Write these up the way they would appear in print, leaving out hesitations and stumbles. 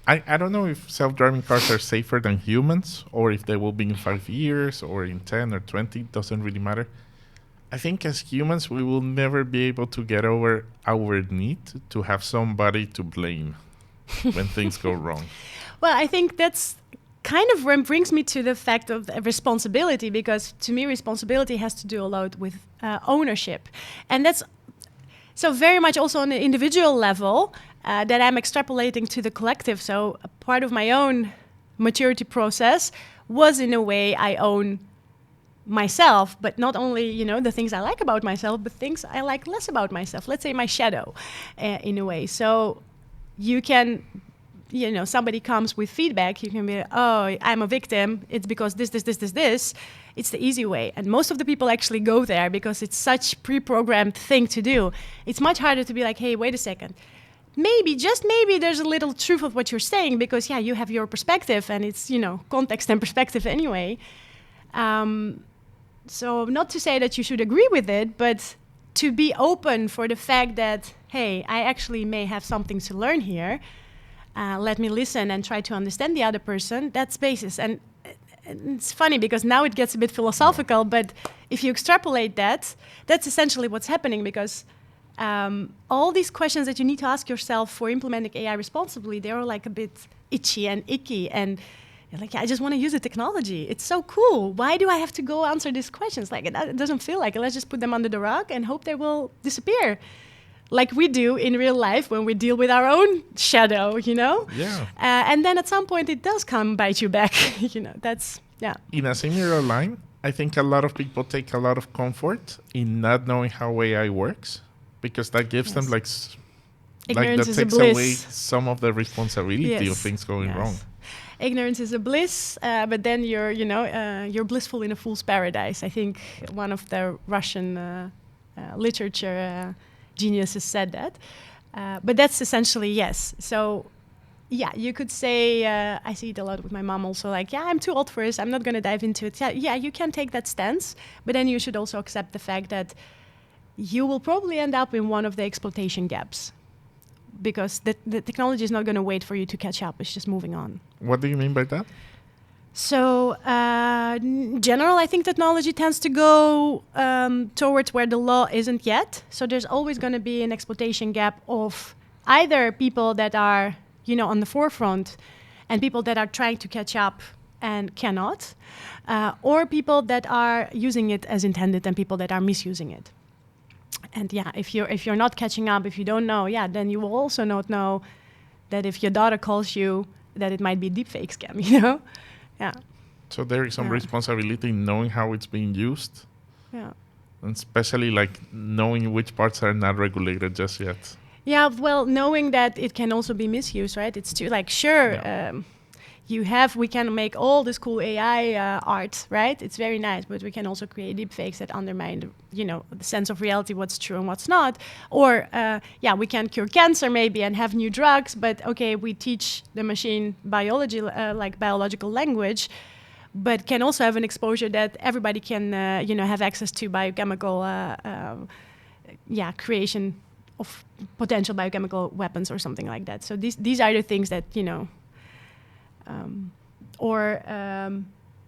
I don't know if self-driving cars are safer than humans, or if they will be in 5 years, or in 10 or 20. Doesn't really matter. I think as humans, we will never be able to get over our need to have somebody to blame when things go wrong. Well, I think that's kind of brings me to the fact of the responsibility, because to me, responsibility has to do a lot with ownership. And that's so very much also on the individual level that I'm extrapolating to the collective. So a part of my own maturity process was, in a way, I own myself, but not only, you know, the things I like about myself, but things I like less about myself. Let's say my shadow, in a way. So you can, you know, somebody comes with feedback, you can be, oh, I'm a victim, it's because this. It's the easy way. And most of the people actually go there because it's such pre-programmed thing to do. It's much harder to be like, hey, wait a second. Maybe, just maybe, there's a little truth of what you're saying, because, yeah, you have your perspective, and it's, you know, context and perspective anyway. So not to say that you should agree with it, but to be open for the fact that, hey, I actually may have something to learn here. Let me listen and try to understand the other person. That's basis. And it's funny because now it gets a bit philosophical, but if you extrapolate that, that's essentially what's happening, because all these questions that you need to ask yourself for implementing AI responsibly, they're like a bit itchy and icky, and you're like, I just want to use the technology. It's so cool. Why do I have to go answer these questions? Like, it doesn't feel like it. Let's just put them under the rug and hope they will disappear, like we do in real life when we deal with our own shadow, you know? Yeah. And then at some point it does come bite you back, you know, that's, yeah. In a similar line, I think a lot of people take a lot of comfort in not knowing how AI works, because that gives them ignorance that is takes a bliss. away some of the responsibility of things going wrong. Ignorance is a bliss, but then you're, you know, you're blissful in a fool's paradise. I think one of the Russian literature geniuses said that. But that's essentially, yes. So, yeah, you could say, I see it a lot with my mom also, like, yeah, I'm too old for this, I'm not going to dive into it. Yeah, you can take that stance, but then you should also accept the fact that you will probably end up in one of the exploitation gaps, because the technology is not going to wait for you to catch up. It's just moving on. What do you mean by that? So, in general, I think technology tends to go towards where the law isn't yet. So there's always going to be an exploitation gap of either people that are, you know, on the forefront and people that are trying to catch up and cannot, or people that are using it as intended and people that are misusing it. And yeah, if you're not catching up, if you don't know, yeah, then you will also not know that if your daughter calls you, that it might be a deepfake scam, you know? Yeah. So there is some responsibility in knowing how it's being used. Yeah. And especially like knowing which parts are not regulated just yet. Yeah, well, knowing that it can also be misused, right? It's too, like, sure, we can make all this cool AI art, right? It's very nice, but we can also create deepfakes that undermine, you know, the sense of reality, what's true and what's not. Or, we can cure cancer maybe and have new drugs, but okay, we teach the machine biology, like biological language, but can also have an exposure that everybody can, have access to biochemical, creation of potential biochemical weapons or something like that. So these are the things that, you know,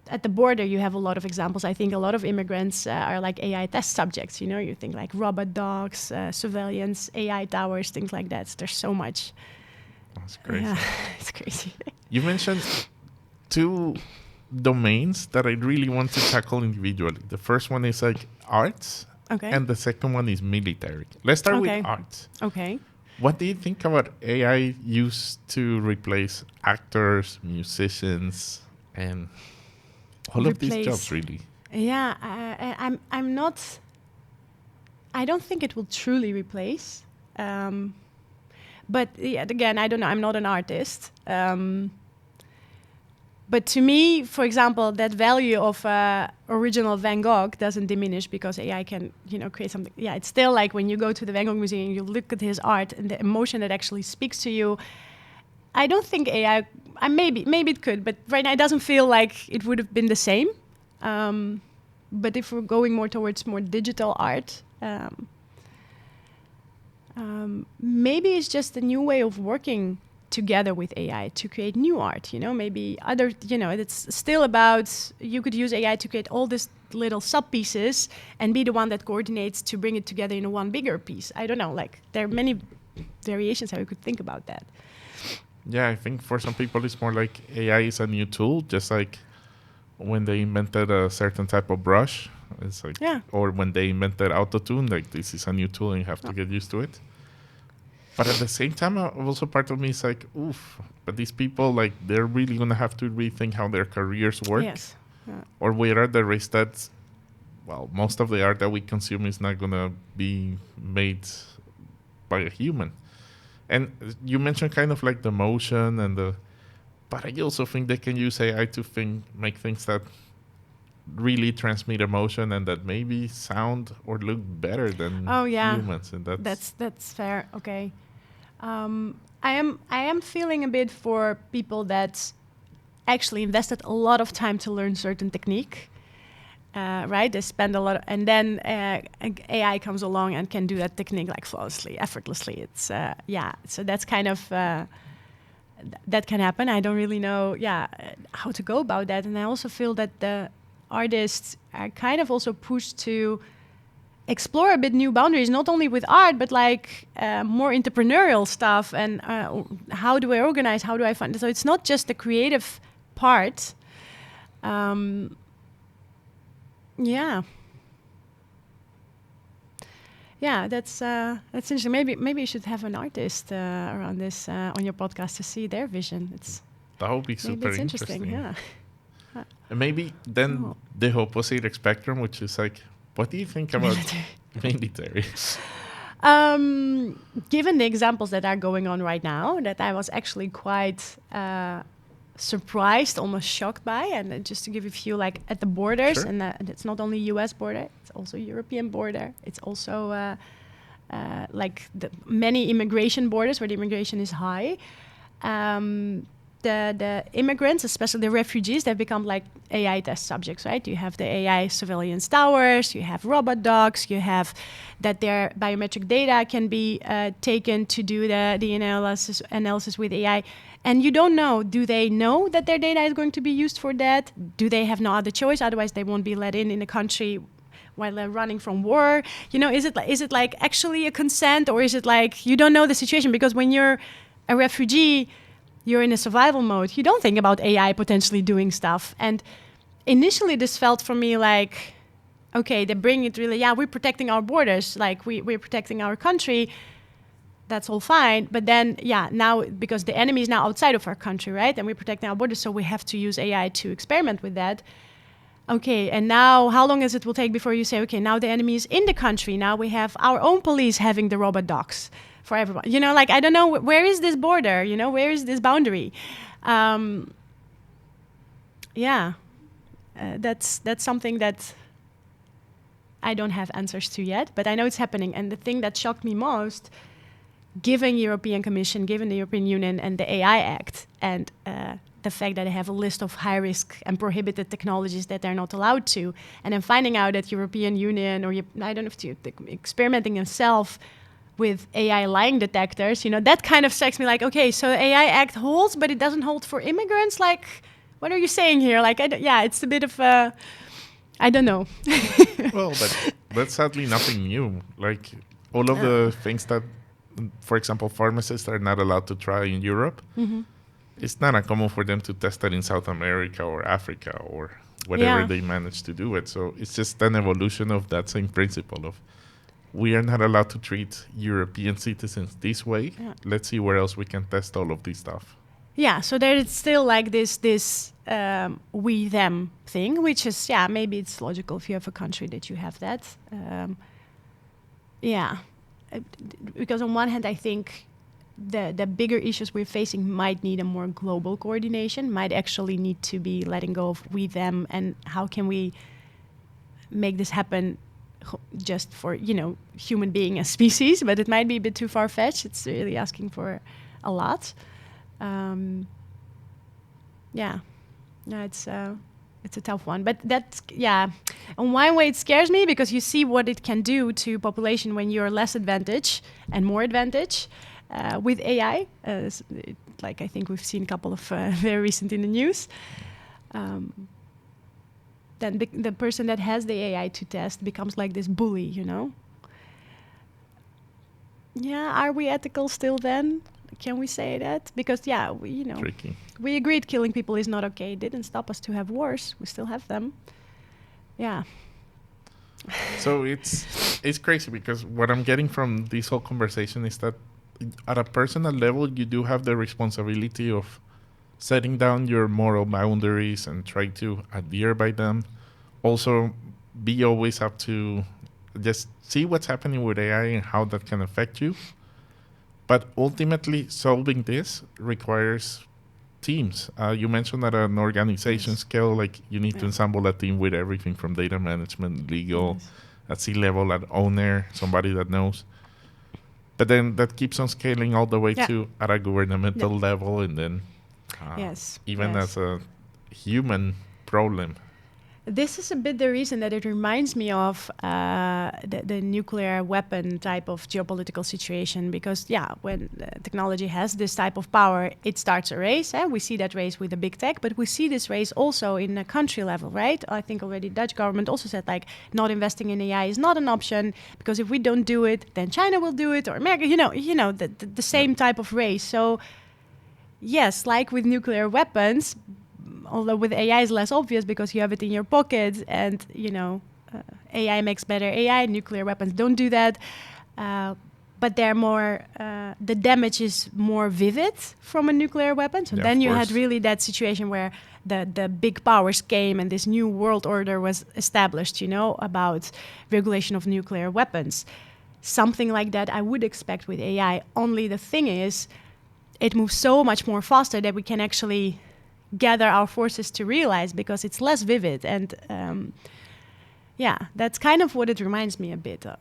at the border, you have a lot of examples. I think a lot of immigrants are like AI test subjects. You know, you think like robot dogs, surveillance, AI towers, things like that. There's so much. That's crazy. Yeah, it's crazy. You mentioned two domains that I really want to tackle individually. The first one is like arts, and the second one is military. Let's start with arts. Okay. What do you think about AI used to replace actors, musicians, and all of these jobs, really? Yeah, I'm not. I don't think it will truly replace. But again, I don't know. I'm not an artist. But to me, for example, that value of original Van Gogh doesn't diminish because AI can, you know, create something. Yeah, it's still like when you go to the Van Gogh Museum, you look at his art and the emotion that actually speaks to you. I don't think AI. Maybe it could, but right now it doesn't feel like it would have been the same. But if we're going more towards more digital art, maybe it's just a new way of working together with AI to create new art, maybe other, it's still about, you could use AI to create all these little sub pieces and be the one that coordinates to bring it together in one bigger piece. I don't know, like there are many variations how you could think about that. Yeah, I think for some people it's more like AI is a new tool, just like when they invented a certain type of brush. It's like, or when they invented autotune, like this is a new tool and you have to get used to it. But at the same time, also part of me is like, oof, but these people, like, they're really going to have to rethink how their careers work. Yes. Yeah. Or we're at the risk that, well, most of the art that we consume is not going to be made by a human. And you mentioned kind of like the motion and but I also think they can use AI to make things that really transmit emotion and that maybe sound or look better than humans. And that's fair. Okay. I am feeling a bit for people that actually invested a lot of time to learn certain technique, right? They spend a lot, and then AI comes along and can do that technique like flawlessly, effortlessly. It's so that's kind of that can happen. I don't really know, how to go about that, and I also feel that the artists are kind of also pushed to explore a bit new boundaries, not only with art, but like more entrepreneurial stuff and how do I organize, how do I find it? So it's not just the creative part. That's interesting. Maybe you should have an artist around this on your podcast to see their vision. That would be super interesting. Yeah. And maybe then the opposite spectrum, which is like, what do you think about military? Given the examples that are going on right now, that I was actually quite surprised, almost shocked by, and just to give a few, like at the borders, and it's not only U.S. border, it's also European border. It's also like the many immigration borders where the immigration is high. The immigrants, especially the refugees, they've become like AI test subjects, right? You have the AI surveillance towers, you have robot dogs, you have that their biometric data can be taken to do the analysis with AI. And you don't know, do they know that their data is going to be used for that? Do they have no other choice? Otherwise, they won't be let in the country while they're running from war. Is it like actually a consent, or is it like you don't know the situation? Because when you're a refugee, you're in a survival mode. You don't think about AI potentially doing stuff. And initially this felt for me like, okay, they bring it really, we're protecting our borders, like we're protecting our country. That's all fine. But then, now, because the enemy is now outside of our country, right? And we're protecting our borders, so we have to use AI to experiment with that. Okay, and now how long will take before you say, okay, now the enemy is in the country. Now we have our own police having the robot dogs for everyone. Like, I don't know, where is this border? Where is this boundary? That's something that I don't have answers to yet, but I know it's happening. And the thing that shocked me most, given European Commission, given the European Union and the AI Act, and the fact that they have a list of high-risk and prohibited technologies that they're not allowed to, and then finding out that European Union, or I don't know if it's experimenting themselves with AI lying detectors, that kind of strikes me like, okay, so the AI Act holds, but it doesn't hold for immigrants? Like, what are you saying here? Like, it's a bit of a, I don't know. Well, but that's sadly nothing new. Like, all of the things that, for example, pharmacists are not allowed to try in Europe, it's not uncommon for them to test it in South America or Africa or whatever they manage to do it. So it's just an evolution of that same principle of, we are not allowed to treat European citizens this way. Let's see where else we can test all of this stuff. Yeah, so there is still like this we-them thing, which is, maybe it's logical if you have a country that you have that. Because on one hand, I think the bigger issues we're facing might need a more global coordination, might actually need to be letting go of we-them, and how can we make this happen just for, human being as species, but it might be a bit too far-fetched. It's really asking for a lot. It's a tough one. But that's, on one way it scares me, because you see what it can do to population when you're less advantage and more advantage. with AI. Like I think we've seen a couple of very recent in the news. Then the person that has the AI to test becomes like this bully, you know? Yeah, are we ethical still then? Can we say that? Because Tricky. we agreed killing people is not okay. It didn't stop us to have wars. We still have them. Yeah. So it's crazy because what I'm getting from this whole conversation is that at a personal level, you do have the responsibility of setting down your moral boundaries and try to adhere by them. Also, be always up to just see what's happening with AI and how that can affect you. But ultimately, solving this requires teams. You mentioned at an organization scale, like you need to assemble a team with everything from data management, legal, at C-level, at owner, somebody that knows. But then that keeps on scaling all the way to at a governmental level, and then even as a human problem. This is a bit the reason that it reminds me of the nuclear weapon type of geopolitical situation, because when technology has this type of power, it starts a race. We see that race with the big tech, but we see this race also in a country level, right? I think already Dutch government also said like not investing in AI is not an option, because if we don't do it, then China will do it, or America, the same type of race. So yes, like with nuclear weapons, although with AI is less obvious because you have it in your pocket, and AI makes better AI. Nuclear weapons don't do that, but they're more. The damage is more vivid from a nuclear weapon. So then you had really that situation where the big powers came and this new world order was established. About regulation of nuclear weapons. Something like that I would expect with AI. Only the thing is, it moves so much more faster that we can actually gather our forces to realize, because it's less vivid. And that's kind of what it reminds me a bit of.